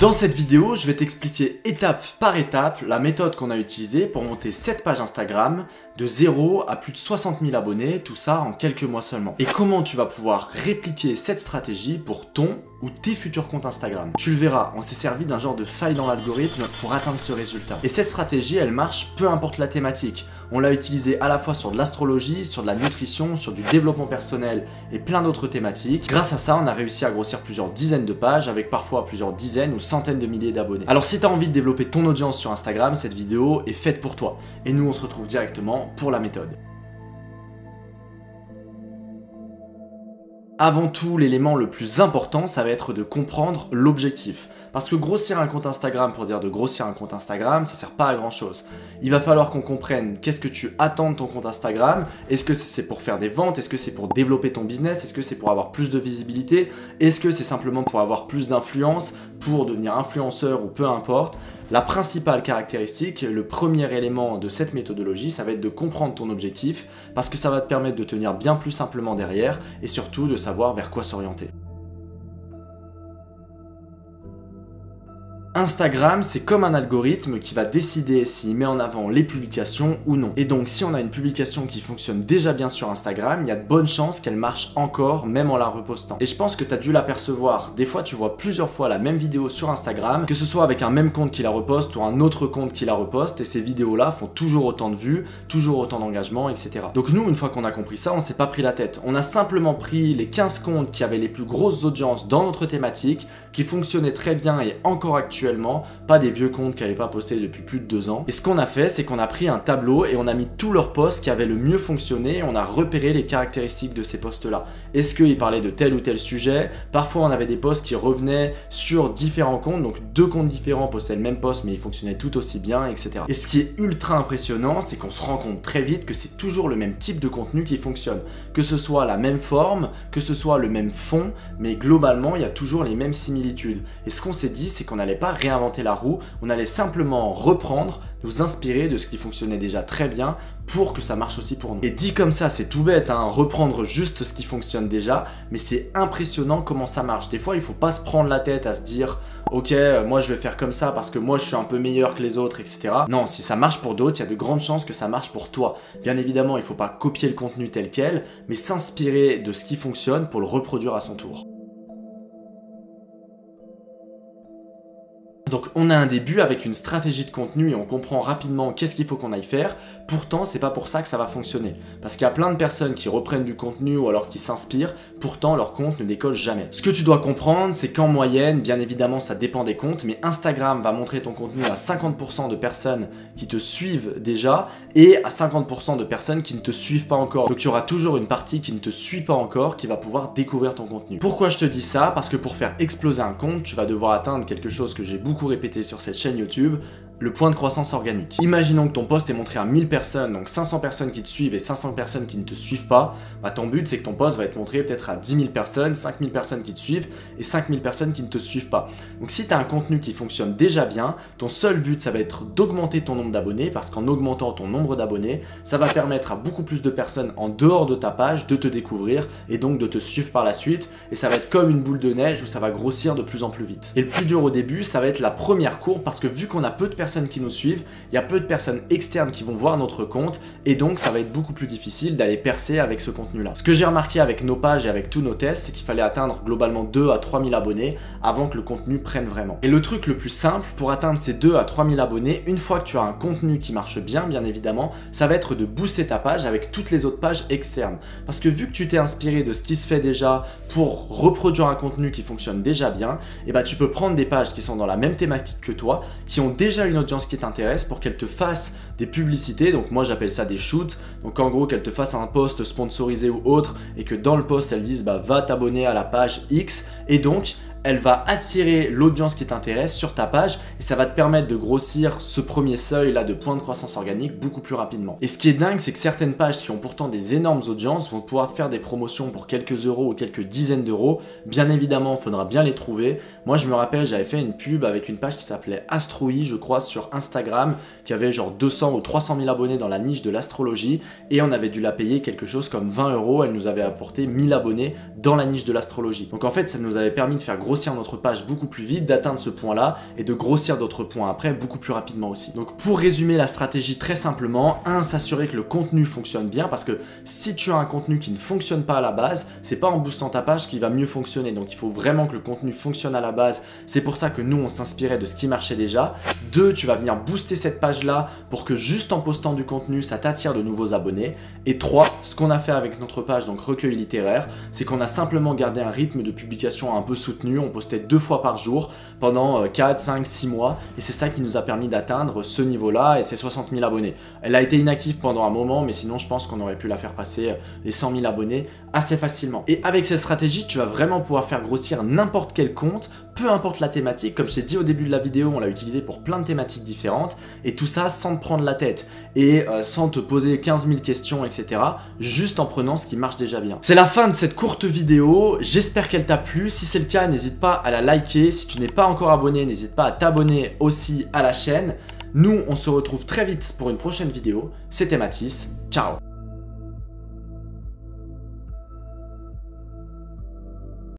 Dans cette vidéo, je vais t'expliquer étape par étape la méthode qu'on a utilisée pour monter cette page Instagram de 0 à plus de 60 000 abonnés, tout ça en quelques mois seulement. Et comment tu vas pouvoir répliquer cette stratégie pour ton ou tes futurs comptes Instagram. Tu le verras, on s'est servi d'un genre de faille dans l'algorithme pour atteindre ce résultat. Et cette stratégie, elle marche peu importe la thématique. On l'a utilisée à la fois sur de l'astrologie, sur de la nutrition, sur du développement personnel et plein d'autres thématiques. Grâce à ça, on a réussi à grossir plusieurs dizaines de pages avec parfois plusieurs dizaines ou centaines de milliers d'abonnés. Alors si tu as envie de développer ton audience sur Instagram, cette vidéo est faite pour toi. Et nous, on se retrouve directement pour la méthode. Avant tout, l'élément le plus important, ça va être de comprendre l'objectif. Parce que grossir un compte Instagram pour dire de grossir un compte Instagram, ça sert pas à grand chose. Il va falloir qu'on comprenne qu'est-ce que tu attends de ton compte Instagram. Est-ce que c'est pour faire des ventes? Est-ce que c'est pour développer ton business? Est-ce que c'est pour avoir plus de visibilité? Est-ce que c'est simplement pour avoir plus d'influence, pour devenir influenceur ou peu importe? La principale caractéristique, le premier élément de cette méthodologie, ça va être de comprendre ton objectif parce que ça va te permettre de tenir bien plus simplement derrière et surtout de savoir vers quoi s'orienter. Instagram, c'est comme un algorithme qui va décider s'il met en avant les publications ou non. Et donc, si on a une publication qui fonctionne déjà bien sur Instagram, il y a de bonnes chances qu'elle marche encore, même en la repostant. Et je pense que tu as dû l'apercevoir. Des fois, tu vois plusieurs fois la même vidéo sur Instagram, que ce soit avec un même compte qui la reposte ou un autre compte qui la reposte, et ces vidéos-là font toujours autant de vues, toujours autant d'engagement, etc. Donc nous, une fois qu'on a compris ça, on s'est pas pris la tête. On a simplement pris les 15 comptes qui avaient les plus grosses audiences dans notre thématique, qui fonctionnaient très bien et encore actuellement, pas des vieux comptes qui n'avaient pas posté depuis plus de 2 ans. Et ce qu'on a fait, c'est qu'on a pris un tableau et on a mis tous leurs posts qui avaient le mieux fonctionné et on a repéré les caractéristiques de ces posts-là. Est-ce qu'ils parlaient de tel ou tel sujet? Parfois, on avait des posts qui revenaient sur différents comptes, donc 2 comptes différents postaient le même post, mais ils fonctionnaient tout aussi bien, etc. Et ce qui est ultra impressionnant, c'est qu'on se rend compte très vite que c'est toujours le même type de contenu qui fonctionne. Que ce soit la même forme, que ce soit le même fond, mais globalement, il y a toujours les mêmes similitudes. Et ce qu'on s'est dit, c'est qu'on n'allait pas réinventer la roue, on allait simplement reprendre, nous inspirer de ce qui fonctionnait déjà très bien pour que ça marche aussi pour nous. Et dit comme ça, c'est tout bête, hein, reprendre juste ce qui fonctionne déjà, mais c'est impressionnant comment ça marche. Des fois, il faut pas se prendre la tête à se dire « Ok, moi je vais faire comme ça parce que moi je suis un peu meilleur que les autres, etc. » Non, si ça marche pour d'autres, il y a de grandes chances que ça marche pour toi. Bien évidemment, il faut pas copier le contenu tel quel, mais s'inspirer de ce qui fonctionne pour le reproduire à son tour. Donc on a un début avec une stratégie de contenu et on comprend rapidement qu'est-ce qu'il faut qu'on aille faire. Pourtant, c'est pas pour ça que ça va fonctionner. Parce qu'il y a plein de personnes qui reprennent du contenu ou alors qui s'inspirent, pourtant leur compte ne décolle jamais. Ce que tu dois comprendre, c'est qu'en moyenne, bien évidemment ça dépend des comptes, mais Instagram va montrer ton contenu à 50% de personnes qui te suivent déjà et à 50% de personnes qui ne te suivent pas encore. Donc il y aura toujours une partie qui ne te suit pas encore qui va pouvoir découvrir ton contenu. Pourquoi je te dis ça? Parce que pour faire exploser un compte, tu vas devoir atteindre quelque chose que j'ai beaucoup répété sur cette chaîne YouTube, le point de croissance organique. Imaginons que ton post est montré à 1000 personnes, donc 500 personnes qui te suivent et 500 personnes qui ne te suivent pas, bah ton but c'est que ton post va être montré peut-être à 10 000 personnes, 5000 personnes qui te suivent et 5000 personnes qui ne te suivent pas. Donc si tu as un contenu qui fonctionne déjà bien, ton seul but ça va être d'augmenter ton nombre d'abonnés parce qu'en augmentant ton nombre d'abonnés, ça va permettre à beaucoup plus de personnes en dehors de ta page de te découvrir et donc de te suivre par la suite et ça va être comme une boule de neige où ça va grossir de plus en plus vite. Et le plus dur au début, ça va être la première courbe parce que vu qu'on a peu de personnes qui nous suivent, il y a peu de personnes externes qui vont voir notre compte et donc ça va être beaucoup plus difficile d'aller percer avec ce contenu là. Ce que j'ai remarqué avec nos pages et avec tous nos tests, c'est qu'il fallait atteindre globalement 2 à 3 000 abonnés avant que le contenu prenne vraiment. Et le truc le plus simple pour atteindre ces 2 à 3 000 abonnés, une fois que tu as un contenu qui marche bien évidemment, ça va être de booster ta page avec toutes les autres pages externes. Parce que vu que tu t'es inspiré de ce qui se fait déjà pour reproduire un contenu qui fonctionne déjà bien, et bah tu peux prendre des pages qui sont dans la même thématique que toi, qui ont déjà une audience qui t'intéresse pour qu'elle te fasse des publicités, donc moi j'appelle ça des shoots, donc en gros qu'elle te fasse un post sponsorisé ou autre et que dans le post elle dise bah va t'abonner à la page X et donc elle va attirer l'audience qui t'intéresse sur ta page et ça va te permettre de grossir ce premier seuil là de point de croissance organique beaucoup plus rapidement. Et ce qui est dingue, c'est que certaines pages qui ont pourtant des énormes audiences vont pouvoir te faire des promotions pour quelques euros ou quelques dizaines d'euros. Bien évidemment, il faudra bien les trouver. Moi, je me rappelle, j'avais fait une pub avec une page qui s'appelait Astroi, je crois, sur Instagram, qui avait genre 200 ou 300 000 abonnés dans la niche de l'astrologie et on avait dû la payer quelque chose comme 20 euros. Elle nous avait apporté 1000 abonnés dans la niche de l'astrologie. Donc en fait, ça nous avait permis de faire grossir grossir notre page beaucoup plus vite, d'atteindre ce point-là et de grossir d'autres points après beaucoup plus rapidement aussi. Donc pour résumer la stratégie très simplement, 1, s'assurer que le contenu fonctionne bien, parce que si tu as un contenu qui ne fonctionne pas à la base, c'est pas en boostant ta page qu'il va mieux fonctionner. Donc il faut vraiment que le contenu fonctionne à la base. C'est pour ça que nous on s'inspirait de ce qui marchait déjà. 2, tu vas venir booster cette page-là pour que juste en postant du contenu, ça t'attire de nouveaux abonnés. Et 3, ce qu'on a fait avec notre page, donc Recueil littéraire, c'est qu'on a simplement gardé un rythme de publication un peu soutenu. On postait 2 fois par jour pendant 4, 5, 6 mois. Et c'est ça qui nous a permis d'atteindre ce niveau-là et ces 60 000 abonnés. Elle a été inactive pendant un moment, mais sinon je pense qu'on aurait pu la faire passer les 100 000 abonnés assez facilement. Et avec cette stratégie, tu vas vraiment pouvoir faire grossir n'importe quel compte, peu importe la thématique. Comme je t'ai dit au début de la vidéo, on l'a utilisé pour plein de thématiques différentes, et tout ça sans te prendre la tête et sans te poser 15 000 questions, etc. Juste en prenant ce qui marche déjà bien. C'est la fin de cette courte vidéo, j'espère qu'elle t'a plu. Si c'est le cas, n'hésite pas à la liker. Si tu n'es pas encore abonné, n'hésite pas à t'abonner aussi à la chaîne. Nous, on se retrouve très vite pour une prochaine vidéo. C'était Mathis, ciao!